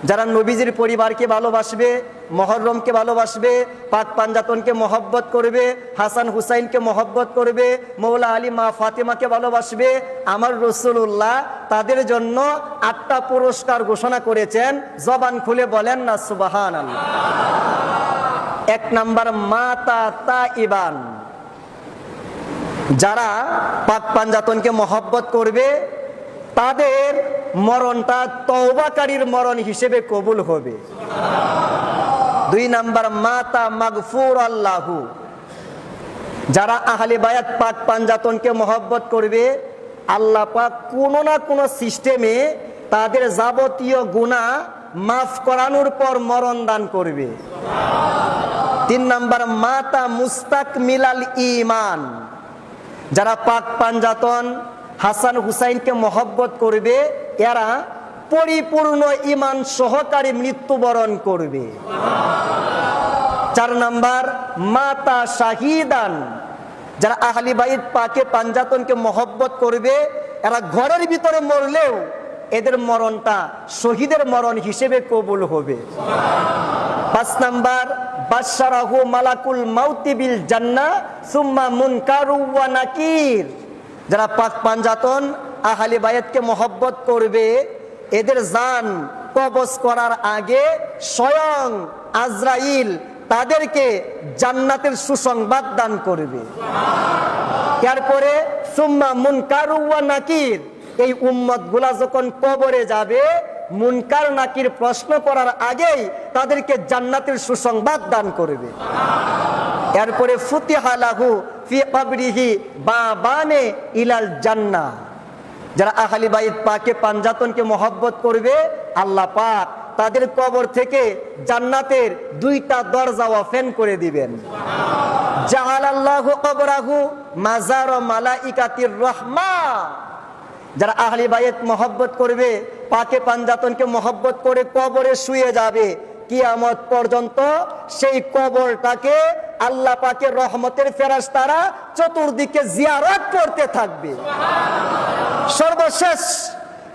যারা নবীজির পরিবারকে ভালোবাসবে, মুহররমকে ভালোবাসবে, পাক পাঞ্জাতনকে মহব্বত করবে, হাসান হুসাইনকে মহব্বত করবে, মৌলা আলী মা ফাতেমাকে ভালোবাসবে, আমার রাসূলুল্লাহ তাদের জন্য 8টা পুরস্কার ঘোষণা করেছেন। জবান খুলে বলেন না সুবহানাল্লাহ। 1 নাম্বার মাতা তাইবান, যারা পাক পাঞ্জাতনকে মহব্বত করবে তাদের মরণটা তওবাকারীর মরণ হিসেবে কবুল হবে। 2 নাম্বার মাতা মাগফুর আল্লাহু, যারা আহলে বায়াত পাক পাঞ্জাতনকে মহব্বত করবে আল্লাহ পাক কোনো না কোনো সিস্টেমে তাদের যাবতীয় গুনাহ মাফ করানোর পর মরণ দান করবে। 3 নাম্বার মাতা মুস্তাকমিলাল ঈমান, যারা পাক পাঞ্জাতন হাসান হুসাইনকে মহব্বত করবে এরা পরিপূর্ণ ঈমান সহকারী মৃত্যুবরণ করবে। 4 নাম্বার মাতা শাহিদান, যারা আহলে বাইত পাকে পাঞ্জাতনকে মহব্বত করবে এরা ঘরের ভিতরে মরলেও এদের মরণটা শহীদের মরণ হিসেবে কবুল হবে। 5 নাম্বার বাশশারাহু মালাকুল মাউতি বিল জান্নাহ সুম্মা মুনকারু ওয়া নাকির, যারা পাক পাঞ্জাতন আহলে বায়াতকে মহব্বত করবে এদের জান কবজ করার আগে স্বয়ং আজরাইল তাদেরকে জান্নাতের সুসংবাদ দান করবে। এরপরে সুম্মা মুনকারু ওয়া নাকির, এই উম্মতগুলা যখন কবরে যাবে মুনকার নাকির প্রশ্ন করার আগেই তাদেরকে জান্নাতের সুসংবাদ দান করবে। এরপরে ফুতিহা লাহু ফি কবরিহি বাবানে ইলাল জান্নাহ, যারা আহলে বাইত পাকে পাঞ্জাতনকে মহব্বত করবে আল্লাহ পাক তাদের কবর থেকে জান্নাতের 2টা দরজা ওপেন করে দিবেন। জাআলাল্লাহু কবরাহু মাজার মালাইকাতির রাহমা, যারা আহলে বাইত মহব্বত করবে পাকে পাঞ্জাতনকে মহব্বত করে কবরে শুয়ে যাবে কিয়ামত পর্যন্ত সেই কবরটাকে আল্লাহ পাকের রহমতের ফেরেশতারা চতুর্দিকে জিয়ারত করতে থাকবে। সর্বশেষ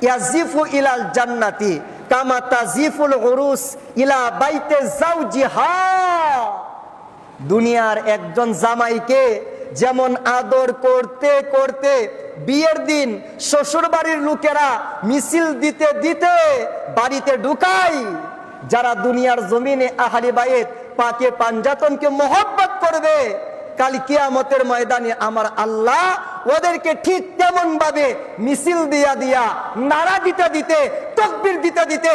ইয়াজিফু ইলাল জান্নাতি কামা তাজিফুল উরুস ইলা বাইতে যাওজিহা, দুনিয়ার একজন জামাইকে যেমন আদর করতে করতে বিয়ের দিন শ্বশুর বাড়ির লোকেরা মিছিল দিতে দিতে বাড়িতে ঢুকায়, যারা দুনিয়ার জমিনে আহলে বাইত পাকে পাঞ্জাতনকে মহব্বত করবে কাল কিয়ামতের ময়দানে আমার আল্লাহ ওদেরকে ঠিক তেমন ভাবে মিছিল দিয়া দিয়া নারা দিতে দিতে তাকবীর দিতে দিতে